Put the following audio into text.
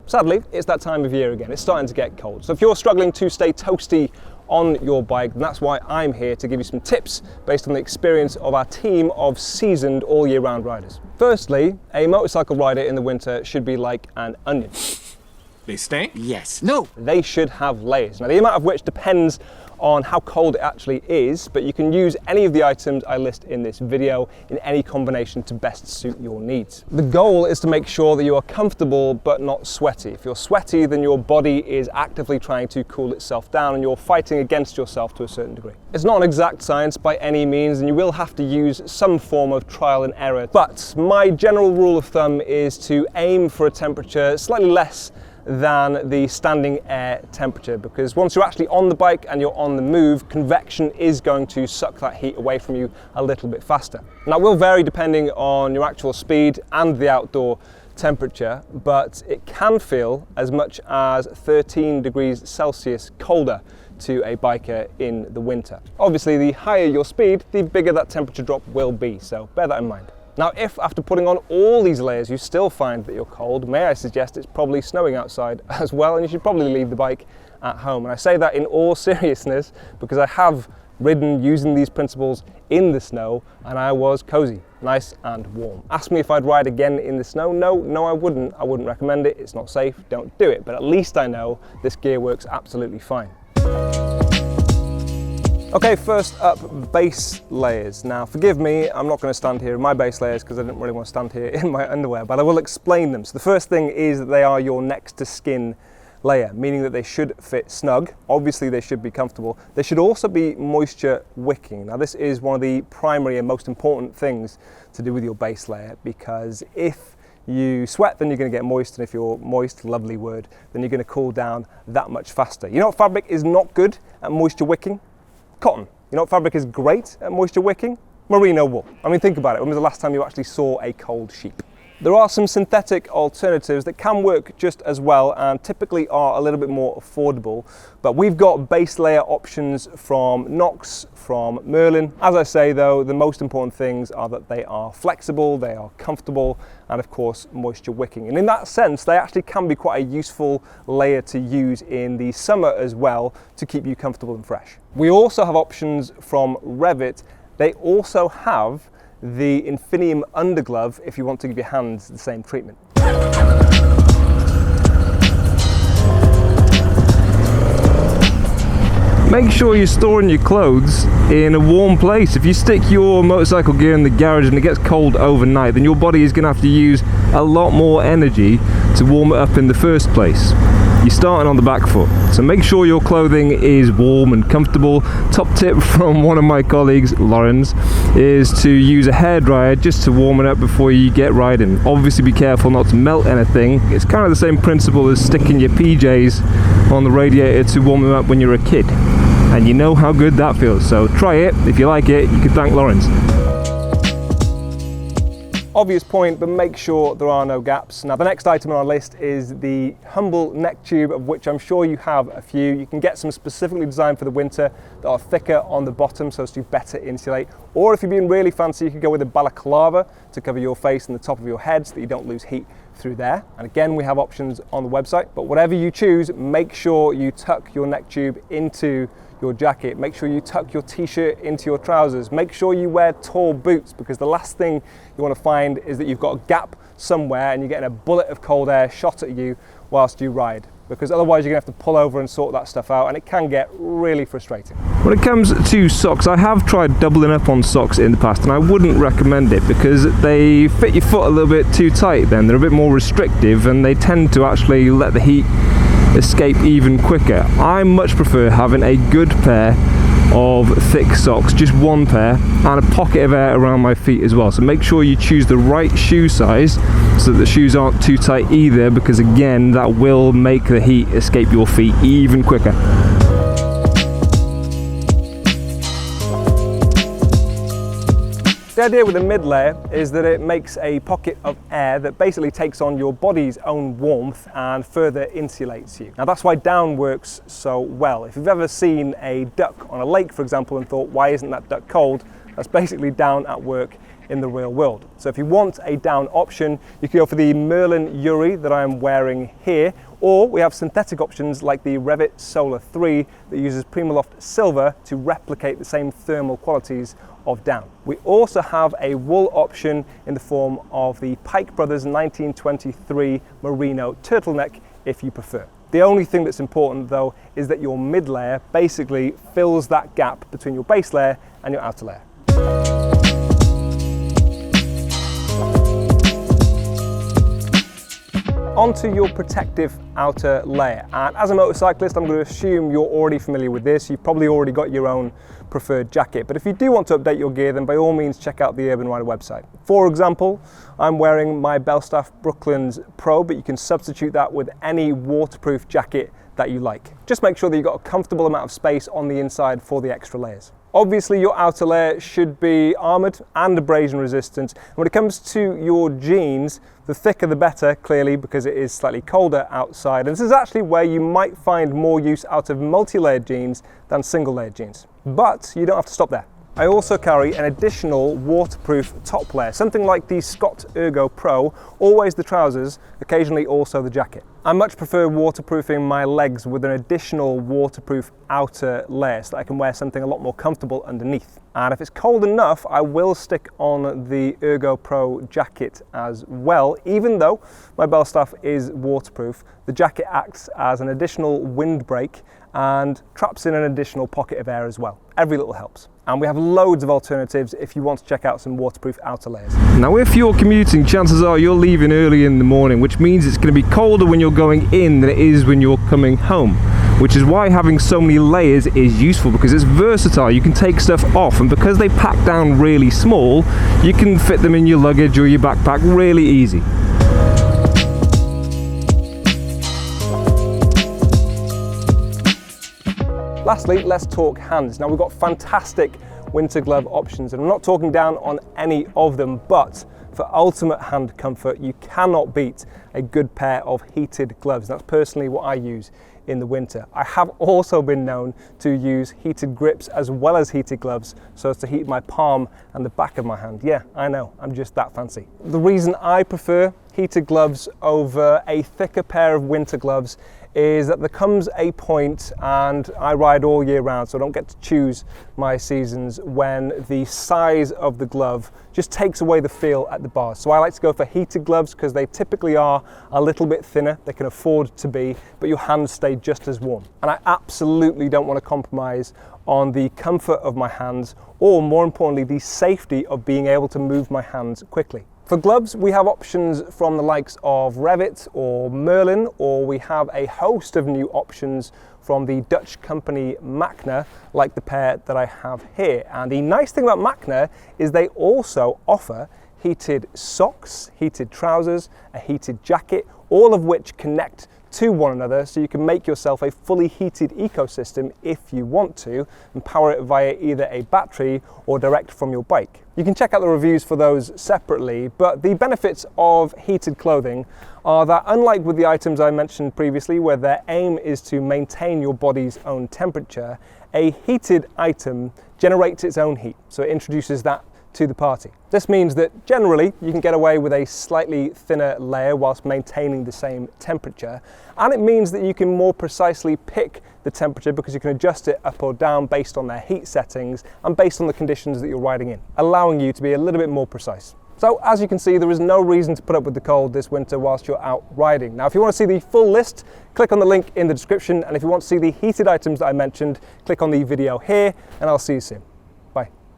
Sadly, it's that time of year again. It's starting to get cold. So if you're struggling to stay toasty on your bike, then that's why I'm here to give you some tips based on the experience of our team of seasoned all year round riders. Firstly, a motorcycle rider in the winter should be like an onion. They stink? Yes. No. They should have layers. Now, the amount of which depends on how cold it actually is, but you can use any of the items I list in this video in any combination to best suit your needs. The goal is to make sure that you are comfortable but not sweaty. If you're sweaty, then your body is actively trying to cool itself down and you're fighting against yourself to a certain degree. It's not an exact science by any means, and you will have to use some form of trial and error, but my general rule of thumb is to aim for a temperature slightly less than the standing air temperature, because once you're actually on the bike and you're on the move, convection is going to suck that heat away from you a little bit faster. Now, it will vary depending on your actual speed and the outdoor temperature, but it can feel as much as 13 degrees Celsius colder to a biker in the winter. Obviously, the higher your speed, the bigger that temperature drop will be, so bear that in mind. Now, if after putting on all these layers you still find that you're cold, may I suggest it's probably snowing outside as well, and you should probably leave the bike at home. And I say that in all seriousness because I have ridden using these principles in the snow and I was cozy, nice and warm. Ask me if I'd ride again in the snow. No, I wouldn't. I wouldn't recommend it. It's not safe. Don't do it. But at least I know this gear works absolutely fine. Okay, first up, base layers. Now, forgive me, I'm not going to stand here in my base layers because I didn't really want to stand here in my underwear, but I will explain them. So the first thing is that they are your next to skin layer, meaning that they should fit snug. Obviously, they should be comfortable. They should also be moisture wicking. Now, this is one of the primary and most important things to do with your base layer, because if you sweat, then you're going to get moist, and if you're moist, lovely word, then you're going to cool down that much faster. You know what fabric is not good at moisture wicking? Cotton. You know what fabric is great at moisture wicking? Merino wool. I mean, think about it. When was the last time you actually saw a cold sheep? There are some synthetic alternatives that can work just as well and typically are a little bit more affordable, but we've got base layer options from Knox, from Merlin. As I say though, the most important things are that they are flexible, they are comfortable, and of course moisture wicking. And in that sense, they actually can be quite a useful layer to use in the summer as well to keep you comfortable and fresh. We also have options from Revit. They also have the Infinium underglove if you want to give your hands the same treatment. Make sure you're storing your clothes in a warm place. If you stick your motorcycle gear in the garage and it gets cold overnight, then your body is going to have to use a lot more energy to warm it up in the first place. You're starting on the back foot, so make sure your clothing is warm and comfortable. Top tip from one of my colleagues, Lawrence, is to use a hairdryer just to warm it up before you get riding. Obviously be careful not to melt anything. It's kind of the same principle as sticking your PJs on the radiator to warm them up when you're a kid. And you know how good that feels, so try it. If you like it, you can thank Lawrence. Obvious point, but make sure there are no gaps. Now, the next item on our list is the Humble neck tube, of which I'm sure you have a few. You can get some specifically designed for the winter that are thicker on the bottom so as to better insulate. Or if you're being really fancy, you can go with a balaclava to cover your face and the top of your head so that you don't lose heat through there. And again, we have options on the website, but whatever you choose, make sure you tuck your neck tube into your jacket. Make sure you tuck your t-shirt into your trousers. Make sure you wear tall boots, because the last thing you want to find is that you've got a gap somewhere and you're getting a bullet of cold air shot at you whilst you ride, because otherwise you're going to have to pull over and sort that stuff out, and it can get really frustrating. When it comes to socks, I have tried doubling up on socks in the past, and I wouldn't recommend it because they fit your foot a little bit too tight. Then they're a bit more restrictive and they tend to actually let the heat escape even quicker. I much prefer having a good pair of thick socks, just one pair, and a pocket of air around my feet as well. So make sure you choose the right shoe size so that the shoes aren't too tight either, because again, that will make the heat escape your feet even quicker. The idea with a mid layer is that it makes a pocket of air that basically takes on your body's own warmth and further insulates you. Now that's why down works so well. If you've ever seen a duck on a lake, for example, and thought, why isn't that duck cold? That's basically down at work in the real world. So if you want a down option, you can go for the Merlin Uri that I am wearing here, or we have synthetic options like the Revit Solar 3 that uses PrimaLoft silver to replicate the same thermal qualities of down. We also have a wool option in the form of the Pike Brothers 1923 Merino turtleneck if you prefer. The only thing that's important though is that your mid layer basically fills that gap between your base layer and your outer layer. Onto your protective outer layer, and as a motorcyclist I'm going to assume you're already familiar with this. You've probably already got your own preferred jacket, but if you do want to update your gear, then by all means check out the Urban Rider website. For example, I'm wearing my Belstaff Brooklands Pro, but you can substitute that with any waterproof jacket that you like. Just make sure that you've got a comfortable amount of space on the inside for the extra layers. Obviously your outer layer should be armoured and abrasion resistant. And when it comes to your jeans, the thicker the better, clearly, because it is slightly colder outside. And this is actually where you might find more use out of multi-layered jeans than single-layered jeans. But you don't have to stop there. I also carry an additional waterproof top layer, something like the Scott Ergo Pro, always the trousers, occasionally also the jacket. I much prefer waterproofing my legs with an additional waterproof outer layer so that I can wear something a lot more comfortable underneath. And if it's cold enough, I will stick on the Ergo Pro jacket as well. Even though my Belstaff is waterproof, the jacket acts as an additional windbreak and traps in an additional pocket of air as well. Every little helps. And we have loads of alternatives if you want to check out some waterproof outer layers. Now if you're commuting, chances are you're leaving early in the morning, which means it's going to be colder when you're going in than it is when you're coming home. Which is why having so many layers is useful, because it's versatile. You can take stuff off, and because they pack down really small, you can fit them in your luggage or your backpack really easy. Lastly, let's talk hands. Now we've got fantastic winter glove options, and I'm not talking down on any of them, but for ultimate hand comfort, you cannot beat a good pair of heated gloves. That's personally what I use in the winter. I have also been known to use heated grips as well as heated gloves so as to heat my palm and the back of my hand. Yeah, I know, I'm just that fancy. The reason I prefer heated gloves over a thicker pair of winter gloves is that there comes a point, and I ride all year round, so I don't get to choose my seasons, when the size of the glove just takes away the feel at the bars. So I like to go for heated gloves because they typically are a little bit thinner, they can afford to be, but your hands stay just as warm. And I absolutely don't want to compromise on the comfort of my hands, or more importantly, the safety of being able to move my hands quickly. For gloves, we have options from the likes of Revit or Merlin, or we have a host of new options from the Dutch company Machner, like the pair that I have here. And the nice thing about Machner is they also offer heated socks, heated trousers, a heated jacket, all of which connect to one another, so you can make yourself a fully heated ecosystem if you want to, and power it via either a battery or direct from your bike. You can check out the reviews for those separately, but the benefits of heated clothing are that, unlike with the items I mentioned previously where their aim is to maintain your body's own temperature, a heated item generates its own heat, so it introduces that to the party. This means that generally you can get away with a slightly thinner layer whilst maintaining the same temperature, and it means that you can more precisely pick the temperature because you can adjust it up or down based on their heat settings and based on the conditions that you're riding in, allowing you to be a little bit more precise. So as you can see, there is no reason to put up with the cold this winter whilst you're out riding. Now if you want to see the full list, click on the link in the description, and if you want to see the heated items that I mentioned, click on the video here, and I'll see you soon.